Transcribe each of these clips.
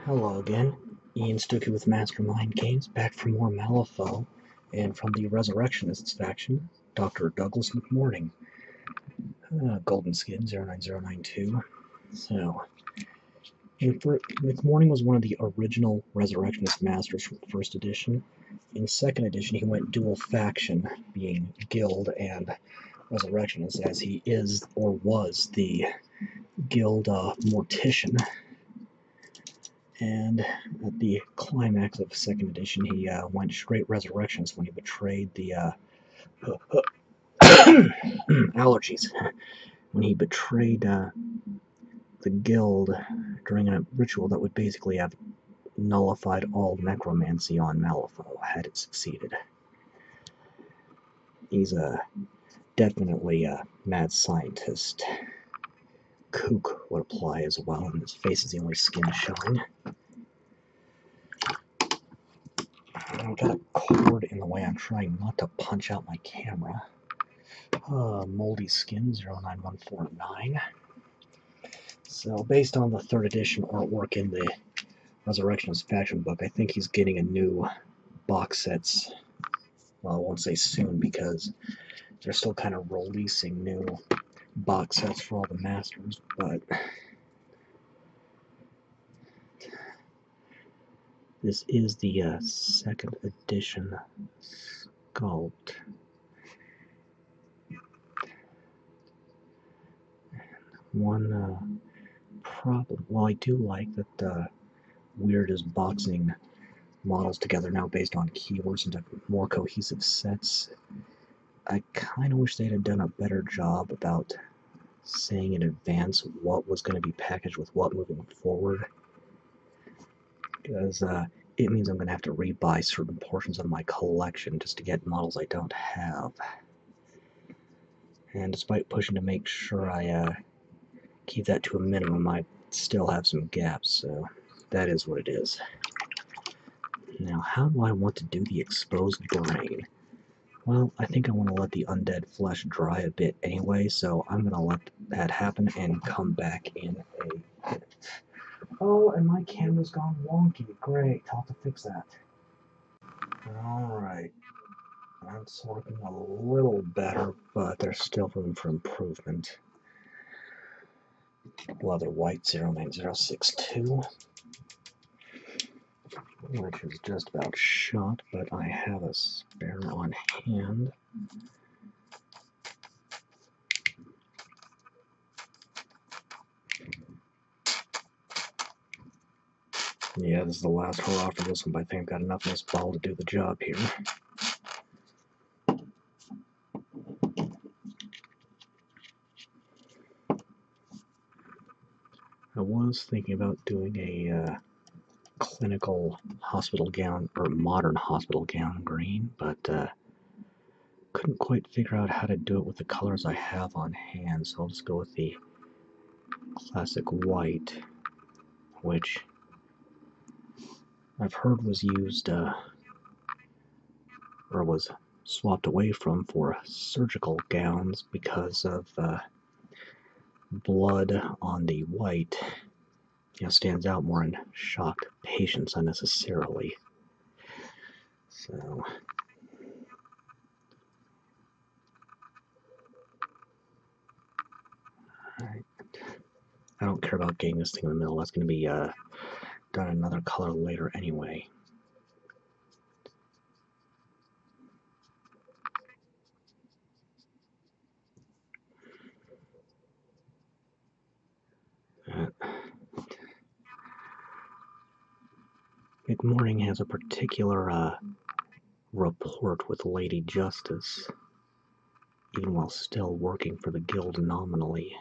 Hello again, Ian Stuckey with Mastermind Games, back for more Malifaux, and from the Resurrectionists faction, Dr. Douglas McMourning, Golden Skin 09092. So, McMourning was one of the original Resurrectionist Masters from first edition. In second edition, he went dual faction, being Guild and Resurrectionist, as he is, or was, the Guild Mortician. And at the climax of second edition, he went straight Resurrections when he betrayed the allergies. When he betrayed the guild during a ritual that would basically have nullified all necromancy on Malifaux had it succeeded. He's definitely a mad scientist. Kook would apply as well, and his face is the only skin showing. I've got a cord in the way. I'm trying not to punch out my camera. Moldy Skin 09149. So, based on the third edition artwork in the Resurrectionist faction book, I think he's getting a new box sets. Well, I won't say soon because they're still kind of releasing new box sets for all the masters, but this is the second edition sculpt. One problem, well, I do like that Weird is boxing models together now based on keywords into more cohesive sets. I kind of wish they'd have done a better job about saying in advance what was going to be packaged with what moving forward, because it means I'm going to have to rebuy certain portions of my collection just to get models I don't have. And despite pushing to make sure I keep that to a minimum, I still have some gaps, so that is what it is. Now, how do I want to do the exposed brain? Well, I think I want to let the undead flesh dry a bit anyway, so I'm going to let that happen and come back in a minute. Oh, and my camera's gone wonky. Great, I'll have to fix that. Alright. That's working a little better, but there's still room for improvement. Leather White 09062. Which is just about shot, but I have a spare on hand. Yeah, this is the last hurrah for this one, but I think I've got enough in this ball to do the job here. I was thinking about doing a clinical hospital gown, or modern hospital gown green, but couldn't quite figure out how to do it with the colors I have on hand, so I'll just go with the classic white, which I've heard was used, or was swapped away from for surgical gowns because of blood on the white, stands out more and shocked patients unnecessarily. So, alright. I don't care about getting this thing in the middle. That's going to be done another color later anyway. McMourning has a particular rapport with Lady Justice, even while still working for the guild nominally.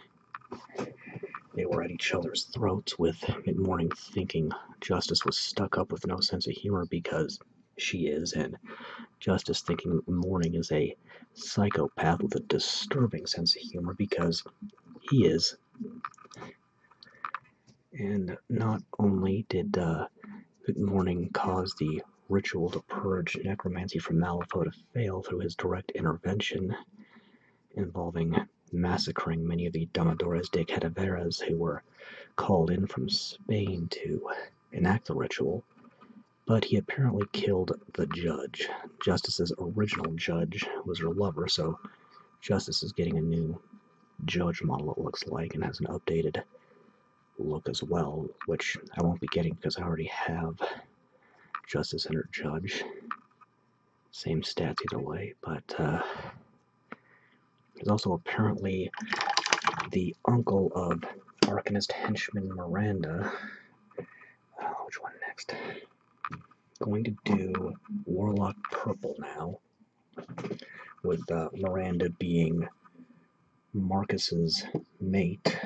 They were at each other's throats, with McMourning thinking Justice was stuck up with no sense of humor because she is, and Justice thinking McMourning is a psychopath with a disturbing sense of humor because he is. And not only did McMourning cause the ritual to purge necromancy from Malifaux to fail through his direct intervention, involving massacring many of the Domadores de Cadaveras who were called in from Spain to enact the ritual, but he apparently killed the judge. Justice's original judge was her lover, so Justice is getting a new judge model, it looks like, and has an updated look as well, which I won't be getting because I already have Justice and her judge. Same stats either way, but he's also apparently the uncle of Arcanist henchman Miranda. Which one next? Going to do Warlock Purple now, with Miranda being Marcus's mate.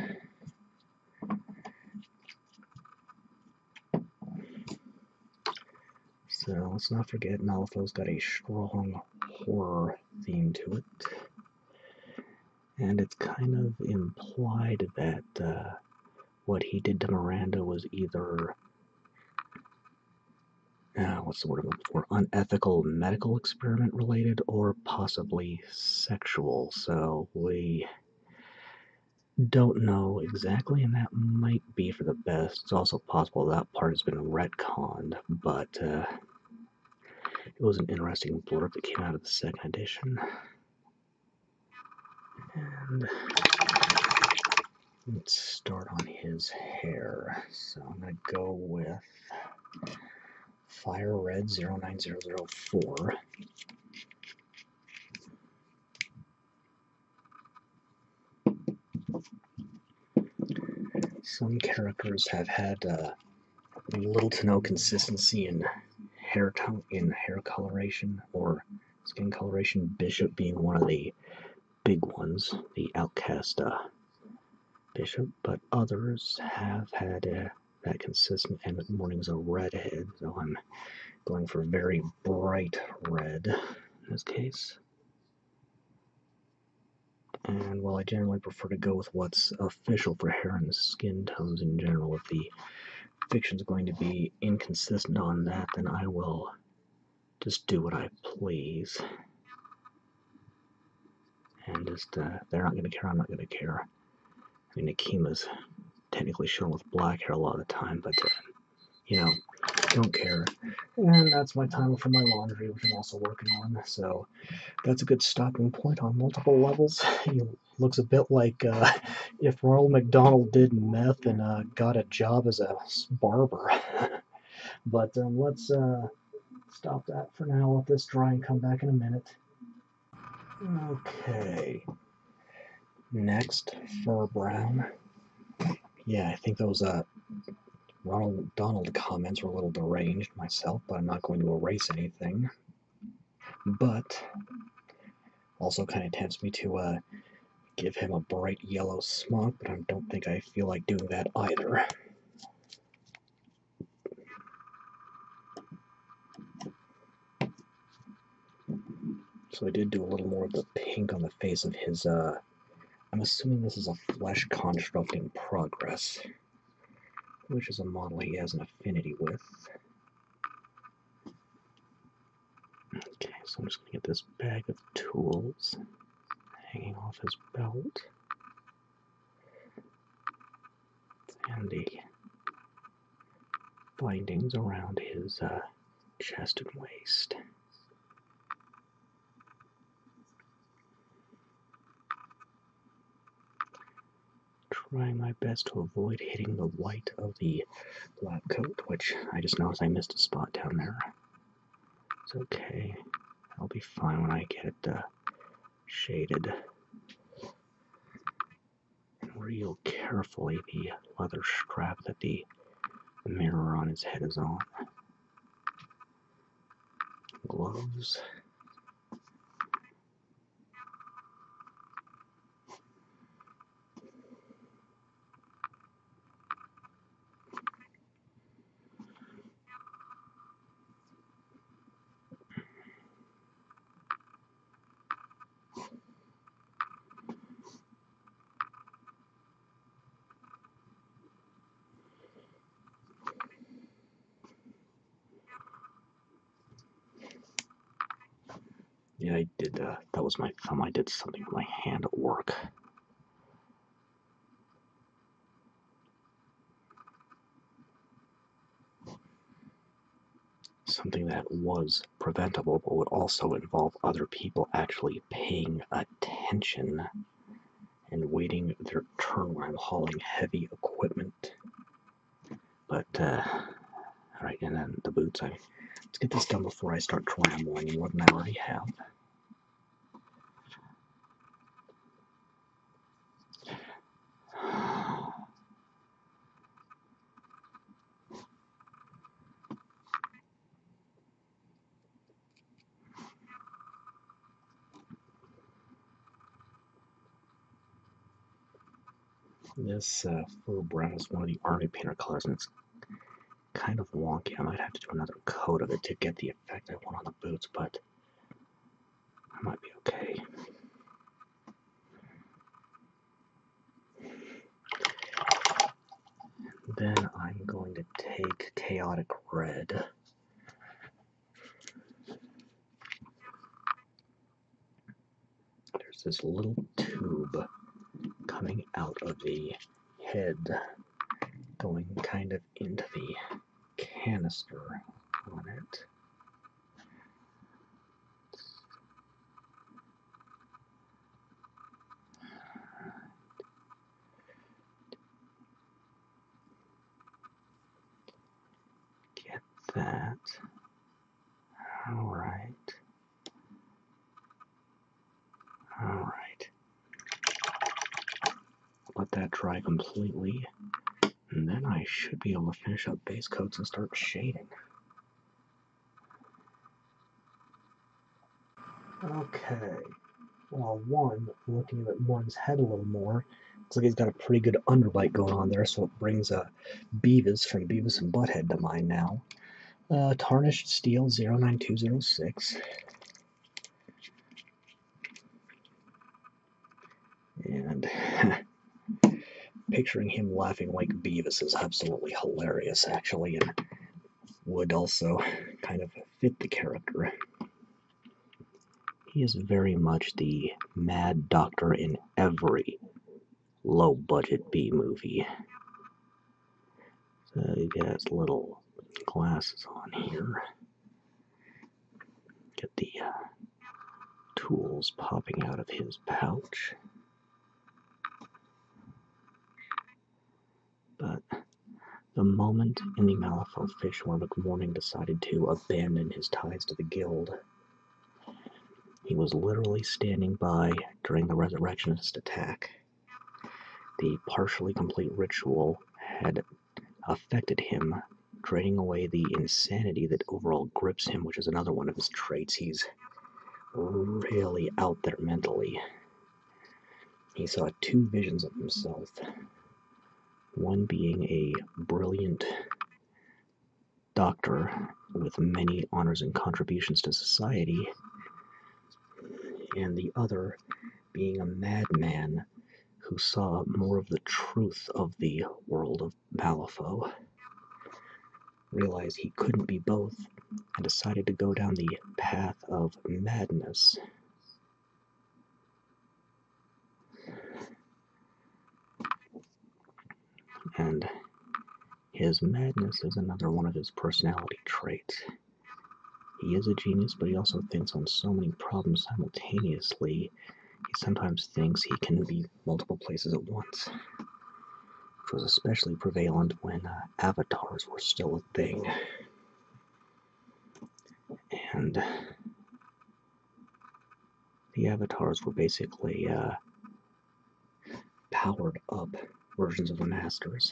So let's not forget Malifaux's got a strong horror theme to it. And it's kind of implied that what he did to Miranda was either, what's the word I'm looking for, unethical medical experiment related or possibly sexual. So we don't know exactly, and that might be for the best. It's also possible that part has been retconned, but it was an interesting blurb that came out of the second edition. And let's start on his hair. So I'm going to go with Fire Red 09004. Some characters have had little to no consistency in hair tone, in hair coloration or skin coloration. Bishop being one of the big ones, the outcast Bishop, but others have had that consistent, and McMourning's a redhead, so I'm going for very bright red in this case. And while I generally prefer to go with what's official for hair and skin tones in general, if the fiction's going to be inconsistent on that, then I will just do what I please. And just, they're not going to care, I'm not going to care. I mean, Akima's technically shown with black hair a lot of the time, but, you know, don't care. And that's my time for my laundry, which I'm also working on, so that's a good stopping point on multiple levels. He looks a bit like if Ronald McDonald did meth and got a job as a barber. But let's stop that for now, let this dry and come back in a minute. Okay. Next, Fur Brown. Yeah, I think those Ronald McDonald comments were a little deranged myself, but I'm not going to erase anything. But also kind of tempts me to give him a bright yellow smock, but I don't think I feel like doing that either. So I did do a little more of the pink on the face of his, I'm assuming this is a flesh construct in progress, which is a model he has an affinity with. Okay, so I'm just going to get this bag of tools hanging off his belt. And the bindings around his chest and waist. Trying my best to avoid hitting the white of the lab coat, which I just noticed I missed a spot down there. It's okay. I'll be fine when I get it shaded. And real carefully the leather strap that the mirror on his head is on. Gloves. Yeah, I did, that was my thumb. I did something with my hand at work. something that was preventable, but would also involve other people actually paying attention and waiting their turn when I'm hauling heavy equipment. But, alright, and then the boots. Let's get this done before I start rambling more than I already have. This fur brown is one of the army painter colors, and it's kind of wonky. I might have to do another coat of it to get the effect I want on the boots, but I might be okay. Then I'm going to take Chaotic Red. There's this little tube coming out of the head, going kind of into the canister on it. Get that. Alright. Alright. Let that dry completely, and then I should be able to finish up base coats and start shading. Okay. Well, looking at one's head a little more, looks like he's got a pretty good underbite going on there, so it brings Beavis from Beavis and Butthead to mind now. Tarnished Steel 09206. And picturing him laughing like Beavis is absolutely hilarious, actually, and would also kind of fit the character. He is very much the mad doctor in every low-budget B-movie. So he has little glasses on here. Get the tools popping out of his pouch. But the moment in the Malifaux fiction where McMourning decided to abandon his ties to the guild, he was literally standing by during the Resurrectionist attack. The partially complete ritual had affected him, draining away the insanity that overall grips him, which is another one of his traits. He's really out there mentally. He saw two visions of himself. One being a brilliant doctor with many honors and contributions to society, and the other being a madman who saw more of the truth of the world of Malifaux, realized he couldn't be both, and decided to go down the path of madness. And his madness is another one of his personality traits. He is a genius, but he also thinks on so many problems simultaneously, he sometimes thinks he can be multiple places at once, which was especially prevalent when avatars were still a thing. And the avatars were basically powered up versions of the Masters.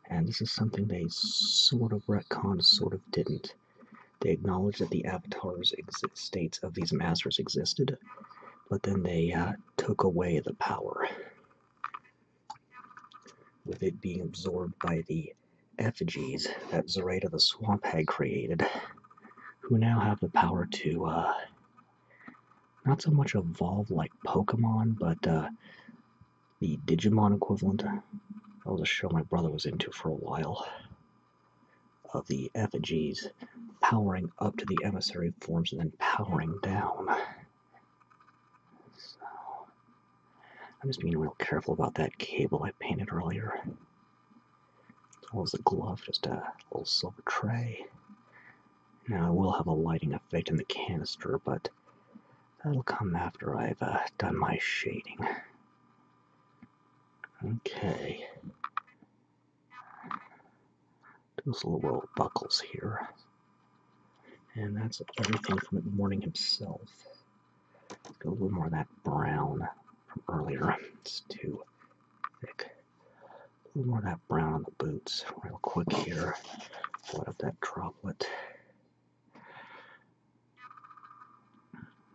And this is something they sort of retconned, sort of didn't. They acknowledged that the avatars states of these Masters existed, but then they took away the power, with it being absorbed by the effigies that Zoraida the Swamp Hag created, who now have the power to not so much evolve like Pokemon, but the Digimon equivalent. That was a show my brother was into for a while, of the effigies powering up to the emissary forms and then powering down. So, I'm just being real careful about that cable I painted earlier. As well as the glove, just a little silver tray. Now, I will have a lighting effect in the canister, but that'll come after I've done my shading. Okay. Those little row of buckles here. And that's everything from McMourning himself. Got a little more of that brown from earlier. It's too thick. A little more of that brown on the boots. Real quick here. Let up that droplet.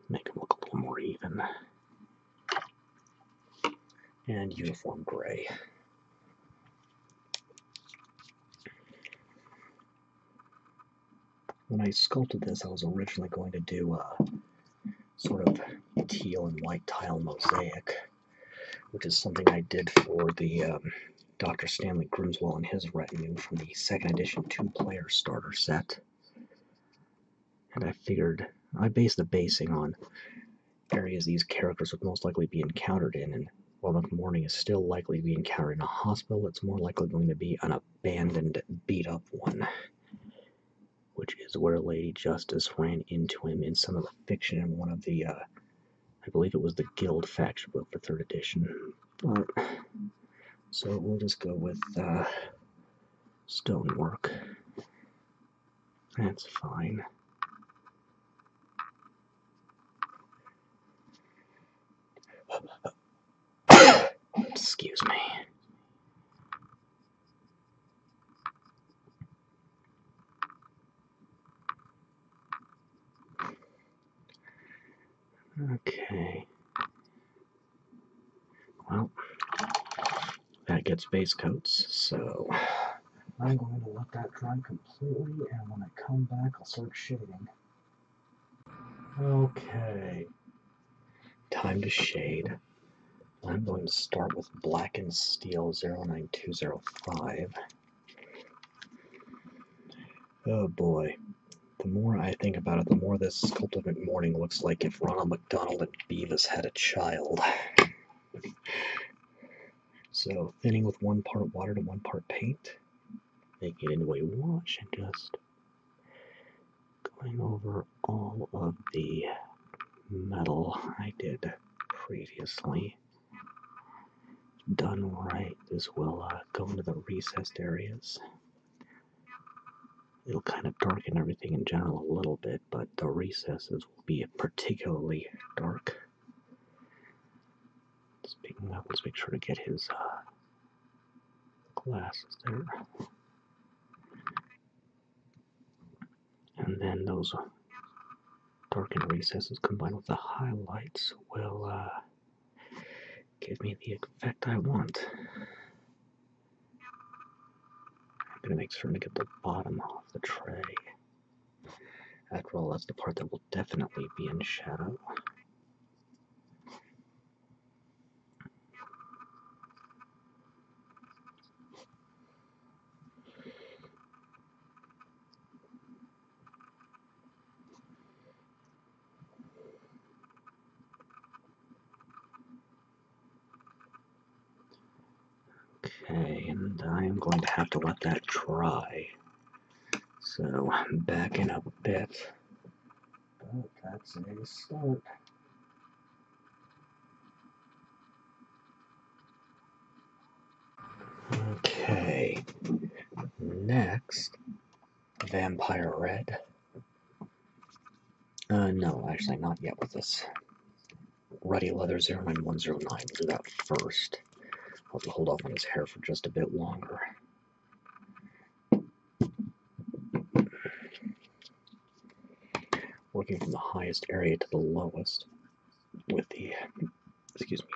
Make them look a little more even. And uniform gray. When I sculpted this, I was originally going to do a sort of teal and white tile mosaic, which is something I did for the Dr. Stanley Grimswell and his retinue from the 2nd edition 2-player starter set. And I figured, I based the basing on areas these characters would most likely be encountered in, and while McMourning is still likely to be encountered in a hospital, it's more likely going to be an abandoned, beat-up one, which is where Lady Justice ran into him in some of the fiction in one of the, I believe it was the Guild faction book for 3rd edition. But, so we'll just go with stonework. That's fine. Excuse me. Okay. Well, that gets base coats, so I'm going to let that dry completely, and when I come back, I'll start shading. Okay. Time to shade. I'm going to start with Blackened Steel 09205. Oh boy. The more I think about it, the more this sculpted McMourning looks like if Ronald McDonald and Beavis had a child. So, thinning with 1 part water to 1 part paint. Making it into a wash and just going over all of the metal I did previously. Done right, this will go into the recessed areas. It'll kind of darken everything in general a little bit, but the recesses will be particularly dark. Speaking of, let's make sure to get his glasses there. And then those darkened recesses combined with the highlights will give me the effect I want. I'm going to make certain to get the bottom off the tray. After all, that's the part that will definitely be in shadow. Okay, and I'm going to have to let that dry. So I'm backing up a bit. But that's a start. Okay, next, Vampire Red. No, actually not yet with this. Ruddy Leather 09109, we'll do that first. I'll hold off on his hair for just a bit longer. Working from the highest area to the lowest with the,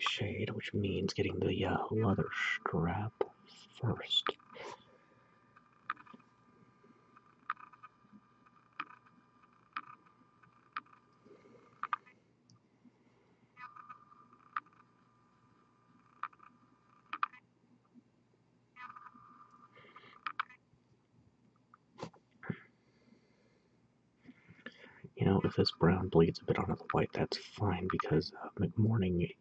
shade, which means getting the leather strap first. You know, if this brown bleeds a bit onto the white, that's fine, because McMourning,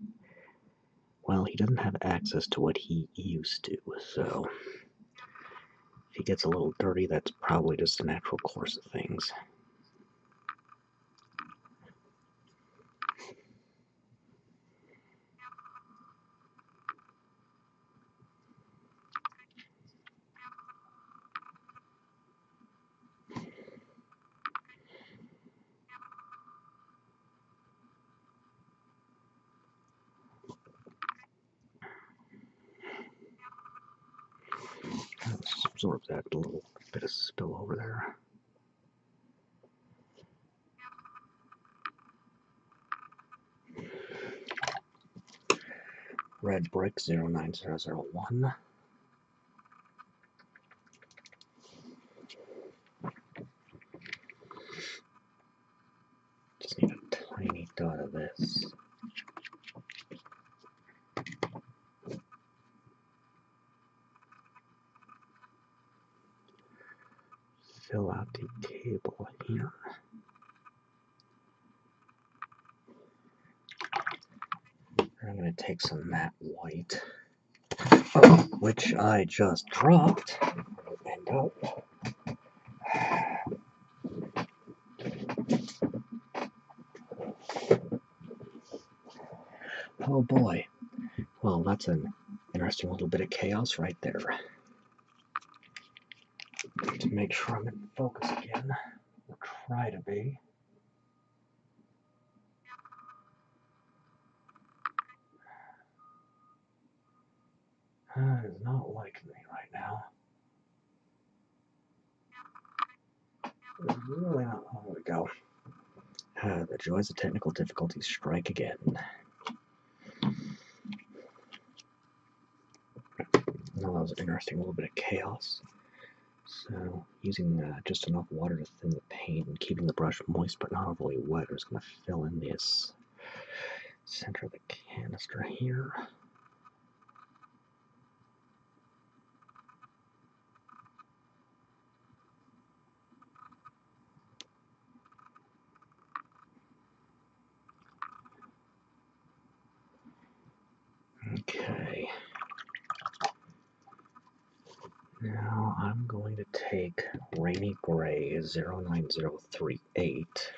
well, he doesn't have access to what he used to, so if he gets a little dirty, that's probably just a natural course of things. absorb that little bit of spill over there. Red brick 09001. Just need a tiny dot of this. Fill out the table here. I'm going to take some matte white, which I just dropped, and up. Oh boy. Well, that's an interesting little bit of chaos right there. To make sure I'm in focus again, or try to be. It is not liking me right now. It's really not. Oh, there we go. The joys of technical difficulties strike again. Well, that was an interesting little bit of chaos. So, using just enough water to thin the paint and keeping the brush moist but not overly wet, I'm just going to fill in this center of the canister here. Okay. Now I'm going to take Rainy Gray 09038,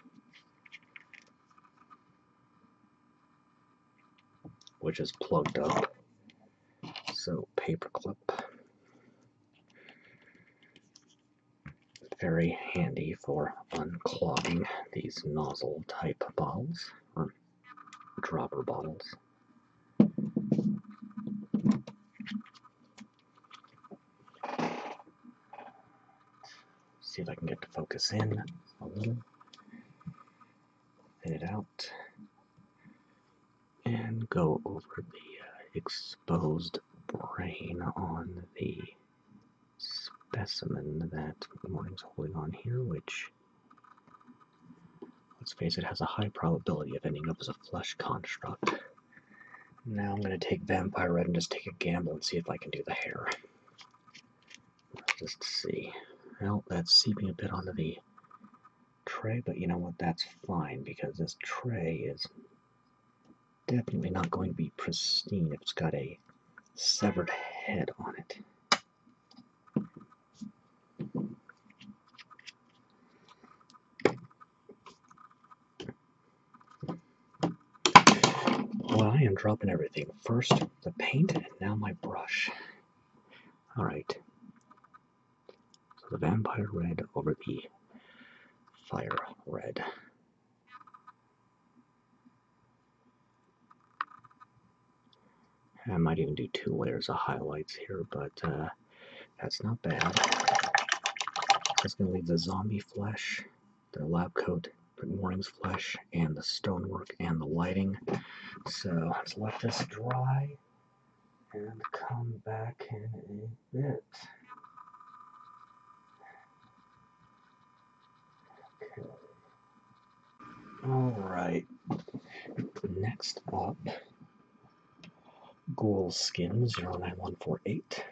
which is plugged up, so paperclip. Very handy for unclogging these nozzle type bottles, or dropper bottles. See if I can get to focus in a little. Thin it out. And go over the exposed brain on the specimen that McMourning's holding on here, which, let's face it, has a high probability of ending up as a flesh construct. Now I'm going to take Vampire Red and just take a gamble and see if I can do the hair. Let's just see. Well, that's seeping a bit onto the tray, but you know what, that's fine, because this tray is definitely not going to be pristine if it's got a severed head on it. Well, I am dropping everything. First the paint, and now my brush. Alright. So the Vampire Red over the Fire Red. I might even do 2 layers of highlights here, but that's not bad. That's going to leave the zombie flesh, the lab coat, McMourning's flesh, and the stonework and the lighting. So let's let this dry and come back in a bit. Okay. Alright. Next up, Ghoul Skin 09148.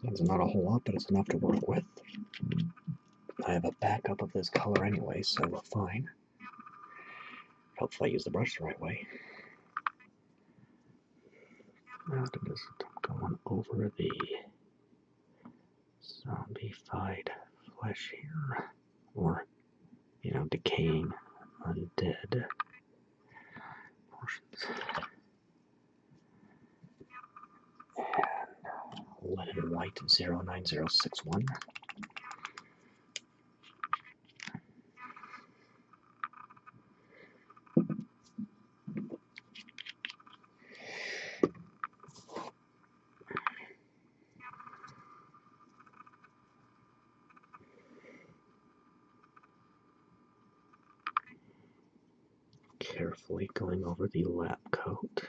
It's not a whole lot, but it's enough to work with. I have a backup of this color anyway, so we're fine. Hopefully I use the brush the right way. Now to just going over the zombified flesh here, or, you know, decaying undead portions. And Linen White 09061. carefully going over the lab coat.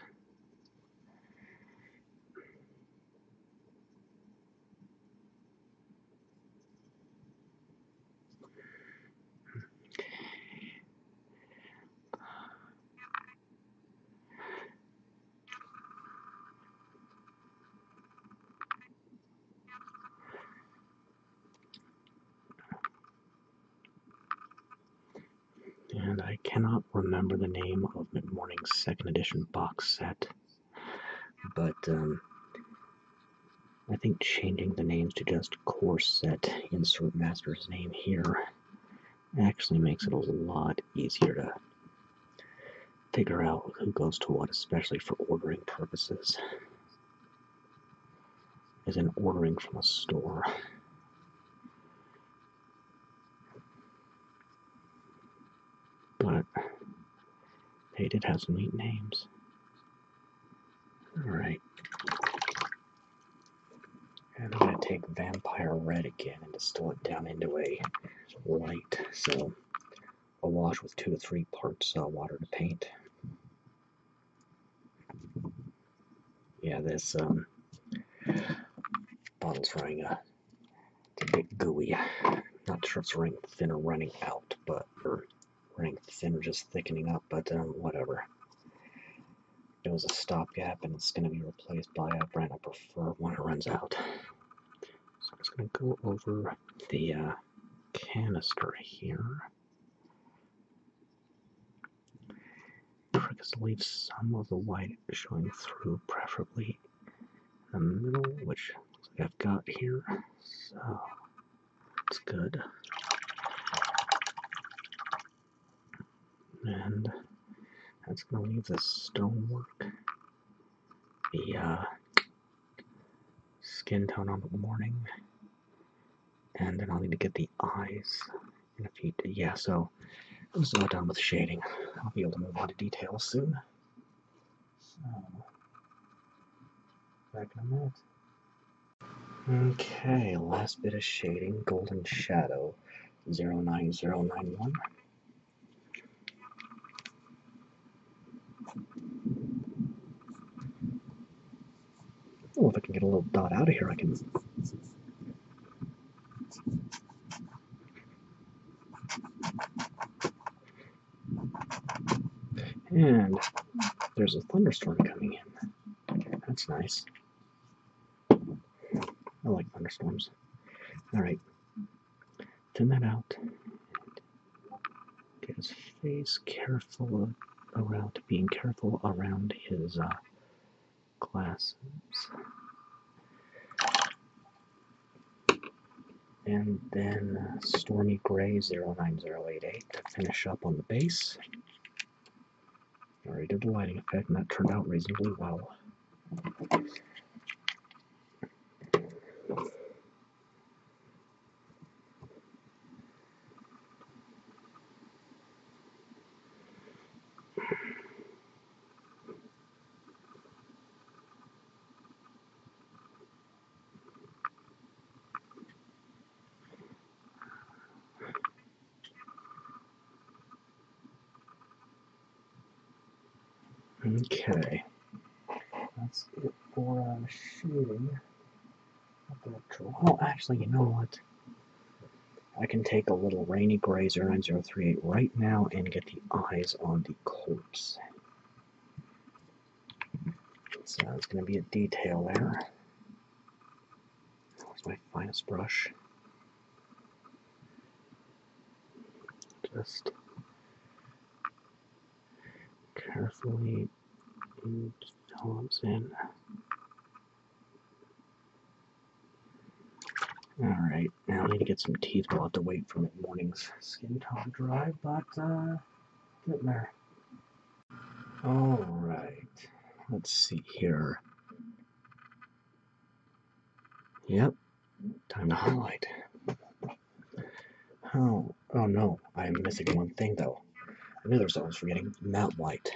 And I cannot remember the name of McMourning's second edition box set, but I think changing the names to just course set, insert master's name here, actually makes it a lot easier to figure out who goes to what, especially for ordering purposes, as in ordering from a store. But they did have some neat names. Alright. And I'm going to take Vampire Red again and distill it down into a light. So a wash with 2 to 3 parts water to paint. Yeah, this bottle's running a bit gooey. Not sure if it's running thin or running out, but or running thin or just thickening up, but whatever. It was a stopgap and it's going to be replaced by a brand I prefer when it runs out. So I'm just going to go over the canister here. Trick is to leave some of the white showing through, preferably in the middle, which looks like I've got here. So it's good. And that's going to leave the stonework, the skin tone on the morning, and then I'll need to get the eyes in a few. Yeah, so I'm just about done with shading. I'll be able to move on to details soon. So, back in a minute. Okay, last bit of shading, Golden Shadow, 09091. Oh, if I can get a little dot out of here, I can. And there's a thunderstorm coming in. That's nice. I like thunderstorms. Alright, thin that out. Get his face careful around, being careful around his glasses. And then Stormy Gray 09088 to finish up on the base. I already did the lighting effect, and that turned out reasonably well. Okay, that's it for shooting. Well, actually, you know what? I can take a little Rainy Gray 09038 right now and get the eyes on the corpse. So it's going to be a detail there. That's my finest brush. Just carefully dollars in. Alright, now I need to get some teeth. We'll have to wait for McMourning's skin tone to dry, but getting there. Alright, let's see here. Yep, time to highlight. Oh no, I'm missing one thing though. I knew there was something I was forgetting. Matte white.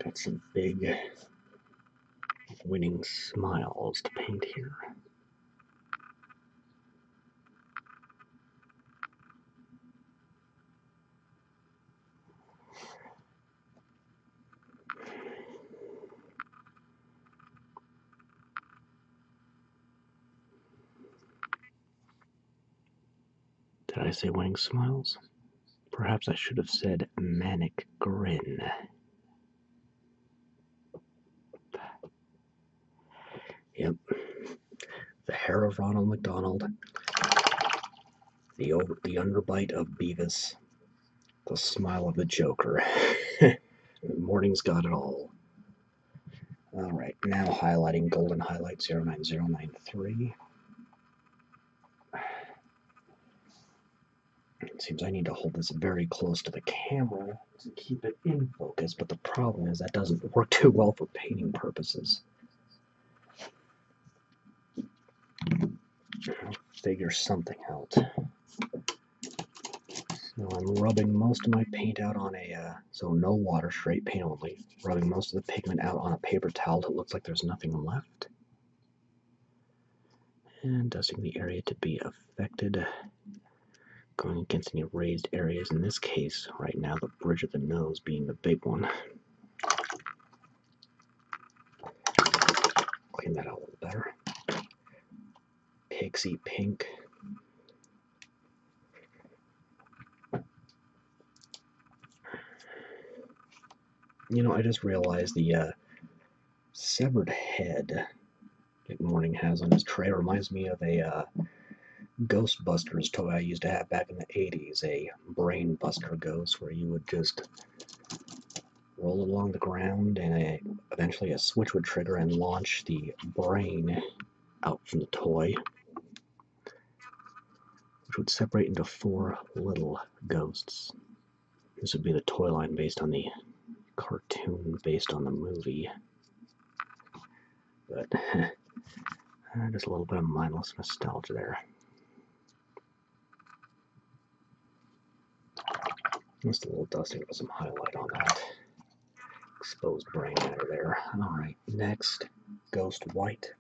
Got some big winning smiles to paint here. Did I say winning smiles? Perhaps I should have said manic grin. Yep. The hair of Ronald McDonald, the underbite of Beavis, the smile of the Joker. Morning's got it all. Alright, now highlighting Golden Highlight 09093. It seems I need to hold this very close to the camera to keep it in focus, but the problem is that doesn't work too well for painting purposes. I'll figure something out. So I'm rubbing most of my paint out on so no water, straight paint only. Rubbing most of the pigment out on a paper towel that looks like there's nothing left. And dusting the area to be affected. Going against any raised areas, in this case, right now, the bridge of the nose being the big one. Clean that out a little better. Pixie pink. You know, I just realized the severed head McMourning has on his tray reminds me of a Ghostbusters toy I used to have back in the 80s, a brain buster ghost, where you would just roll it along the ground and eventually a switch would trigger and launch the brain out from the toy, which would separate into 4 little ghosts. This would be the toy line based on the cartoon based on the movie. But just a little bit of mindless nostalgia there. Just a little dusting with some highlight on that exposed brain matter there. Alright, next, Ghost White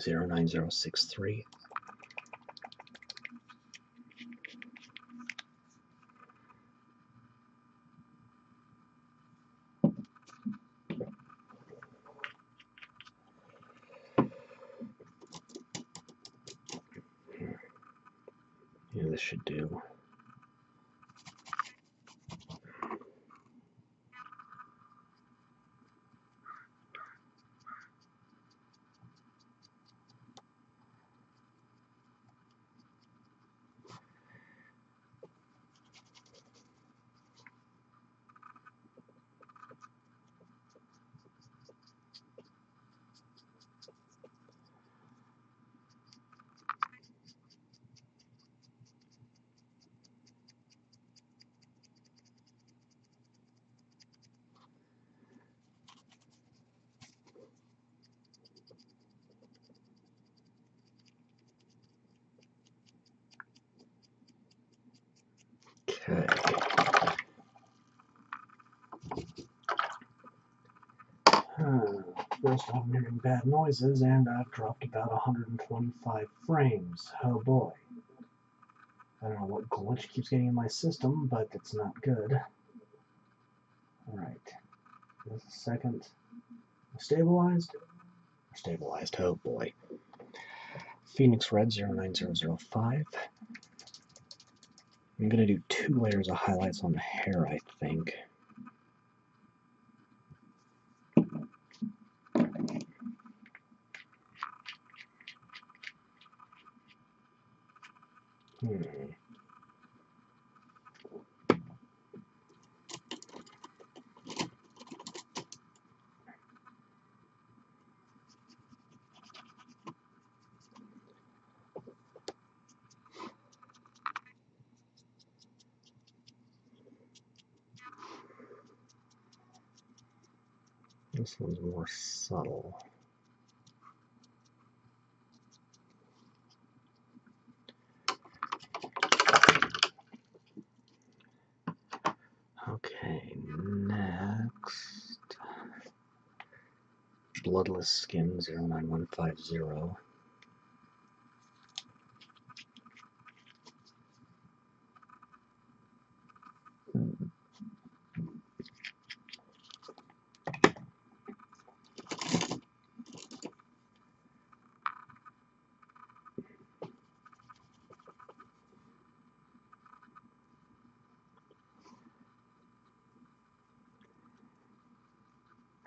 09063. Yeah, this should do. Okay. First off, I'm hearing bad noises, and I've dropped about 125 frames. Oh boy. I don't know what glitch keeps getting in my system, but it's not good. Alright. There's a second. Stabilized? Stabilized, oh boy. Phoenix Red 09005. I'm going to do 2 layers of highlights on the hair, I think. This one's more subtle. Okay, next. Bloodless skin 09150.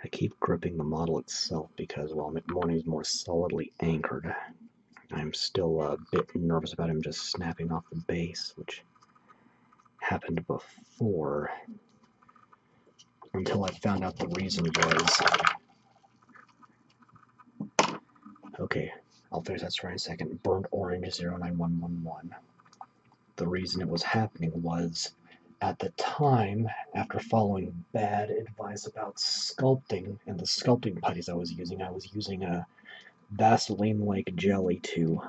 I keep gripping the model itself because while McMourning is more solidly anchored, I'm still a bit nervous about him just snapping off the base, which happened before, until I found out the reason was... Okay, I'll finish that story in a second. Burnt Orange 09111. The reason it was happening was, at the time, after following bad advice about sculpting and the sculpting putties I was using a Vaseline-like jelly to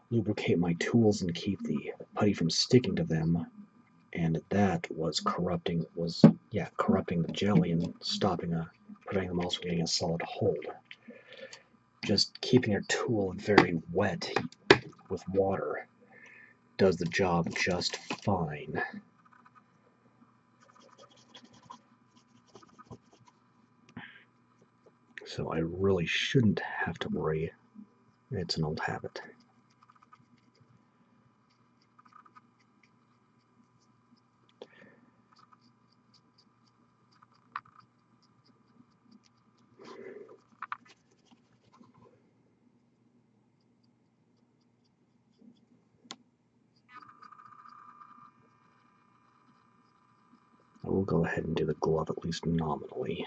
lubricate my tools and keep the putty from sticking to them, and that was corrupting the jelly and preventing them also getting a solid hold. Just keeping your tool very wet with water does the job just fine. So I really shouldn't have to worry. It's an old habit. I will go ahead and do the glove at least nominally.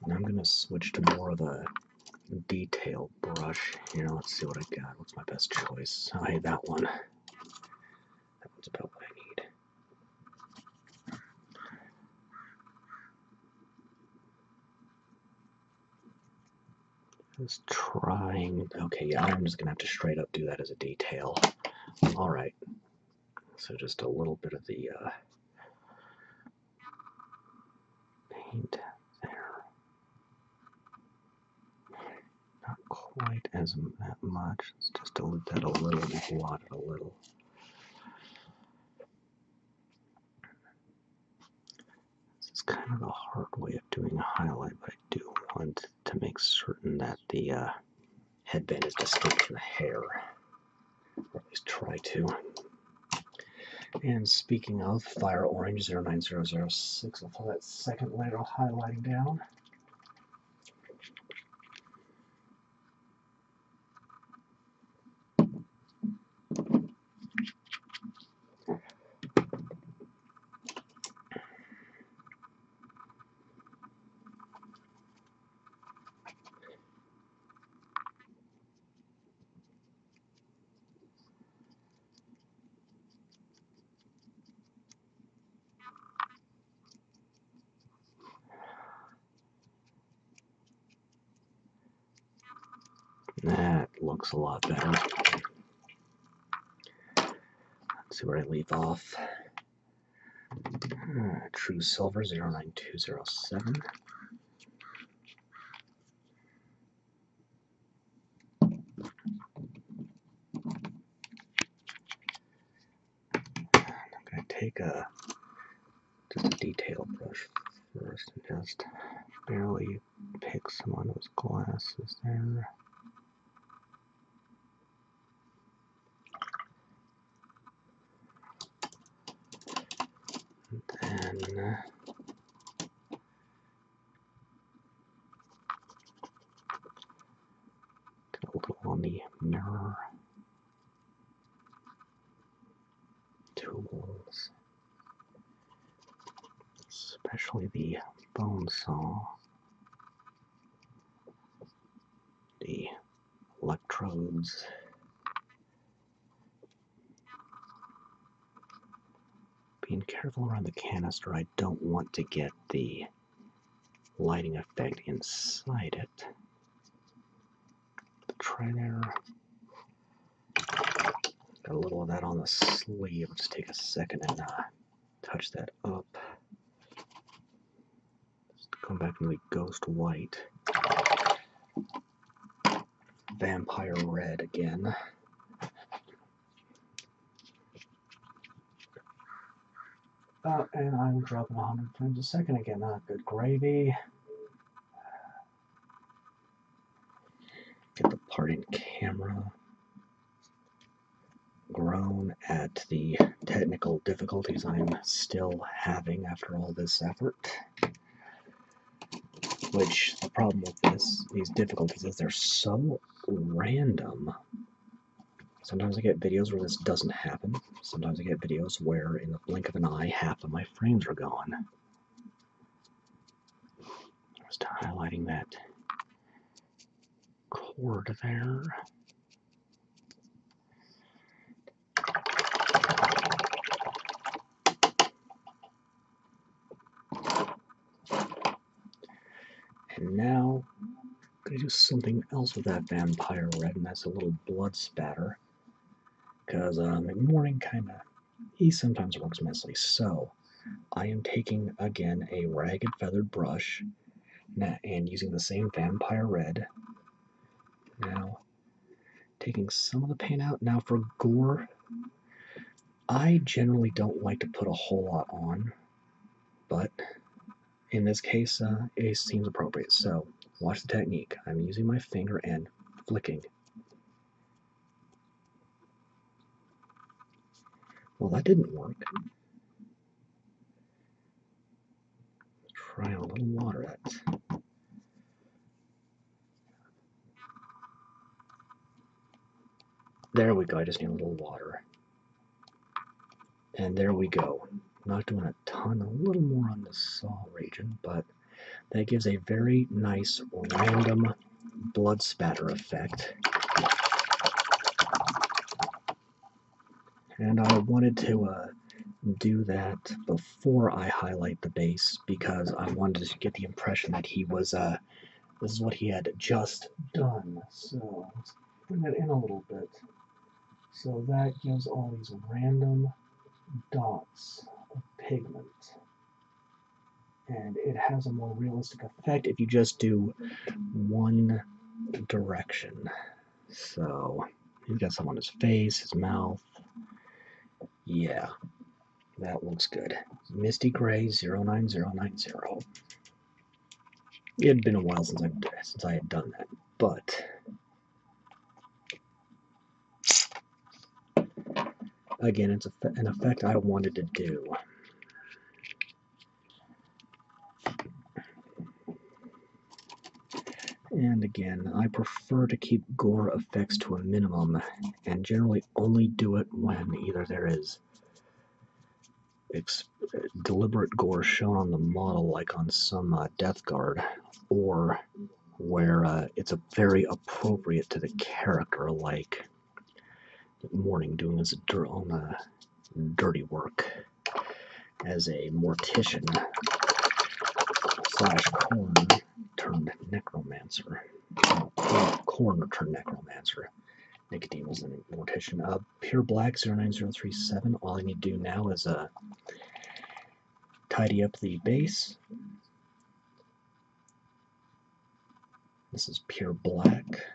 And I'm going to switch to more of a detail brush. Here, let's see what I got. What's my best choice? Oh, hey, that one. That one's about what I need. Just trying... Okay, yeah, I'm just going to have to straight up do that as a detail. Alright. So just a little bit of the paint there. Not quite as that much. Let's just dilute that a little and blot it a little. This is kind of a hard way of doing a highlight, but I do want to make certain that the headband is distinct from the hair. Or at least try to. And speaking of, Fire Orange 09006, I'll pull that second layer of highlighting down. That looks a lot better. Let's see where I leave off. True Silver 09207. I'm going to take just a detail brush first and just barely pick some on those glasses there. And then get a little on the mirror tools, especially the bone saw, the electrodes, being careful around the canister. I don't want to get the lighting effect inside it. Try there. Got a little of that on the sleeve. Let's take a second and touch that up. Just Going back into the Ghost White. Vampire Red again. And I'm dropping 100 frames a second again. Good gravy. Get the part in camera. Grown at the technical difficulties I'm still having after all this effort. Which, the problem with these difficulties is they're so random. Sometimes I get videos where this doesn't happen. Sometimes I get videos where, in the blink of an eye, half of my frames are gone. Just highlighting that cord there. And now, I'm going to do something else with that Vampire Red, and that's a little blood spatter. Because McMourning he sometimes works messily. So, I am taking, again, a ragged feathered brush, and using the same Vampire Red. Now, taking some of the paint out. Now for gore, I generally don't like to put a whole lot on, but in this case, it seems appropriate. So, watch the technique. I'm using my finger and flicking. Well, that didn't work. Try a little water that. There we go. I just need a little water. And there we go. Not doing a ton, a little more on the saw region, but that gives a very nice random blood spatter effect. And I wanted to do that before I highlight the base because I wanted to get the impression that he was, this is what he had just done. So let's bring that in a little bit. So that gives all these random dots of pigment. And it has a more realistic effect if you just do one direction. So he's got some on his face, his mouth. Yeah, that looks good. Misty Gray 09090. It had been a while since I had done that, but again, it's an effect I wanted to do. And again, I prefer to keep gore effects to a minimum, and generally only do it when either there is deliberate gore shown on the model, like on some Death Guard, or where it's very appropriate to the character, like McMourning doing his own dirty work as a mortician / corn turned necromancer. Corn turned necromancer. Nicodemus and mortician. Pure Black 09037. All I need to do now is tidy up the base. This is Pure Black.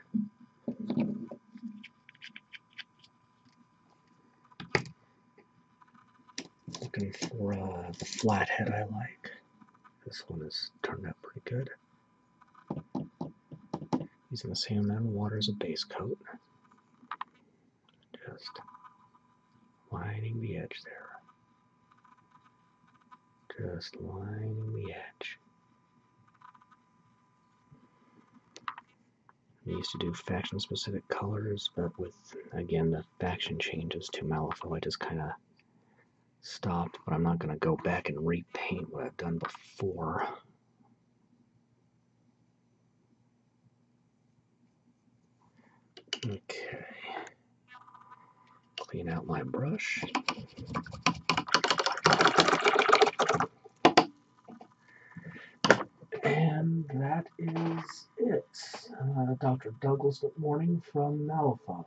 Looking for the flathead I like. This one has turned out pretty good. Using the same amount of water as a base coat. Just lining the edge there. Just lining the edge. I used to do faction-specific colors, but with, again, the faction changes to Malifaux, I just kind of stopped, but I'm not going to go back and repaint what I've done before. Okay. Clean out my brush. And that is it. Dr. Douglas McMourning from Malifaux.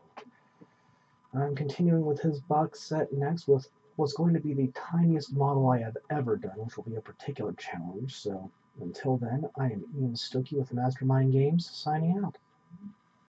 I'm continuing with his box set next with what's going to be the tiniest model I have ever done, which will be a particular challenge, so Until then, I am Ian Stokey with Mastermind Games, signing out.